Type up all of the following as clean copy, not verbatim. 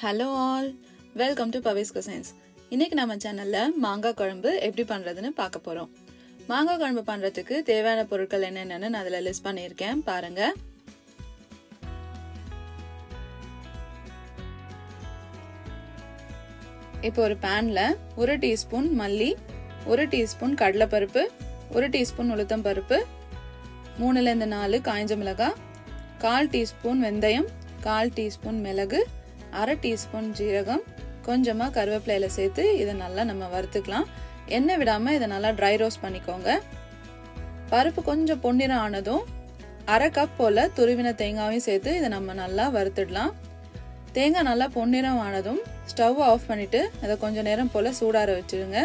Hello all, welcome to Pavi's Cuisines. இன்னைக்கு நம்ம சேனல்ல மாங்காய் குழம்பு எப்படி பண்றதுன்னு பார்க்க போறோம். மாங்காய் குழம்பு பண்றதுக்கு தேவையான பொருட்கள் என்னென்னன்னு நான் அதுல லிஸ்ட் பண்ணியிருக்கேன் பாருங்க. இப்போ ஒரு panல 1 டீஸ்பூன் மல்லி, 1 டீஸ்பூன் கடலைப்பருப்பு, 1 டீஸ்பூன் உளுத்தம் பருப்பு, 3 ல இருந்து 4 காய்ஞ்ச மிளகாய், 1/4 டீஸ்பூன் வெந்தயம், 1/4 டீஸ்பூன் மிளகு, 1/2 டீஸ்பூன் ஜீரகம், கொஞ்சமா கருவேப்பிலையில சேர்த்து இத நல்லா நம்ம வறுத்துக்கலாம். எண்ணெய் விடாம இத நல்லா dry roast பண்ணிக்கோங்க. பருப்பு கொஞ்சம் பொன்னிறம் ஆனதும் 1/2 கப் போல துருவின தேங்காவையும் சேர்த்து இத நம்ம நல்லா வறுத்துடலாம். தேங்காய் நல்லா பொன்னிறம் ஆனதும் ஸ்டவ் ஆஃப் பண்ணிட்டு இத கொஞ்ச நேரம் போல சூடாற வச்சிருங்க.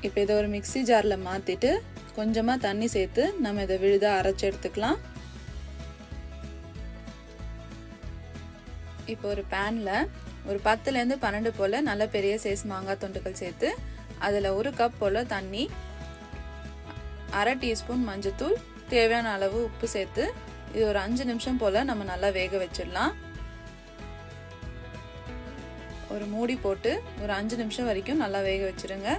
இப்போ இத ஒரு மிக்ஸி ஜார்ல மாத்திட்டு கொஞ்சமா தண்ணி சேர்த்து நம்ம இத விழுதா அரைச்சு எடுத்துக்கலாம். இப்போ ஒரு panல ஒரு 10 ல இருந்து 12 போல நல்ல பெரிய சைஸ் மாங்காய் துண்டுகள் சேர்த்து அதுல 1 கப் போல தண்ணி, 1/2 டீஸ்பூன் மஞ்சள்தூள், தேவையான அளவு உப்பு சேர்த்து இது ஒரு 5 நிமிஷம் போல நம்ம நல்லா வேக வச்சிடலாம். ஒரு மூடி போட்டு ஒரு 5 நிமிஷம் வரைக்கும் நல்லா வேக வச்சிருங்க.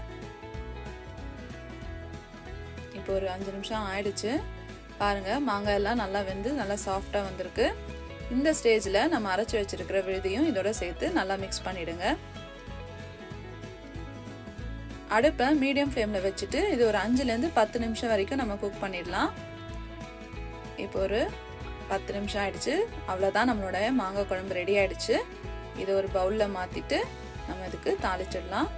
இப்போ ஒரு 5 நிமிஷம் ஆயிடுச்சு. பாருங்க மாங்காய் எல்லாம் நல்லா வெந்து நல்லா சாஃப்டா வந்திருக்கு. இந்த ஸ்டேஜ்ல நம்ம அரைச்சு வச்சிருக்கிற விழுதியும் இதோட சேர்த்து நல்லா மிக்ஸ் பண்ணிடுங்க. அடுப்பை மீடியம் ஃப்ளேம்ல வச்சுட்டு இது ஒரு 5 ல இருந்து 10 நிமிஷம் வரைக்கும் நம்ம குக் பண்ணிடலாம். இப்போ ஒரு 10 நிமிஷம் ஆயிடுச்சு. அவ்வளவுதான், நம்மளோட மாங்காய் குழம்பு ரெடி ஆயிடுச்சு. இதை ஒரு பவுல்ல மாத்திட்டு நம்ம இதுக்கு தாளிச்சிடலாம்.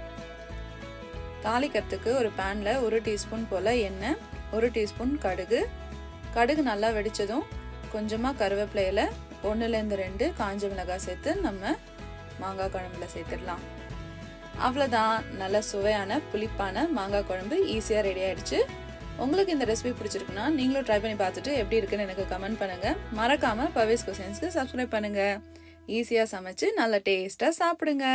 தாளிக்கிறதுக்கு ஒரு பேன்ல 1 டீஸ்பூன் போல எண்ணெய், 1 டீஸ்பூன் கடுகு நல்லா வெடிச்சதும் கொஞ்சமா கருவேப்பிலையில 1 ல இருந்து 2 காஞ்ச மிளகாய் சேர்த்து நம்ம மாங்காய் குழம்புல சேர்த்துடலாம். அவ்வளவுதான், நல்ல சுவையான புளிப்பான மாங்காய் குழம்பு ஈஸியா ரெடி ஆயிடுச்சு. உங்களுக்கு இந்த ரெசிபி பிடிச்சிருக்குன்னா நீங்களும் ட்ரை பண்ணி பார்த்துட்டு எப்படி இருக்குன்னு எனக்கு கமெண்ட் பண்ணுங்க. மறக்காம பவிஸ் குசின்ஸ்க்கு சப்ஸ்கிரைப் பண்ணுங்க. ஈஸியா சமைச்சு நல்ல டேஸ்டா சாப்பிடுங்க.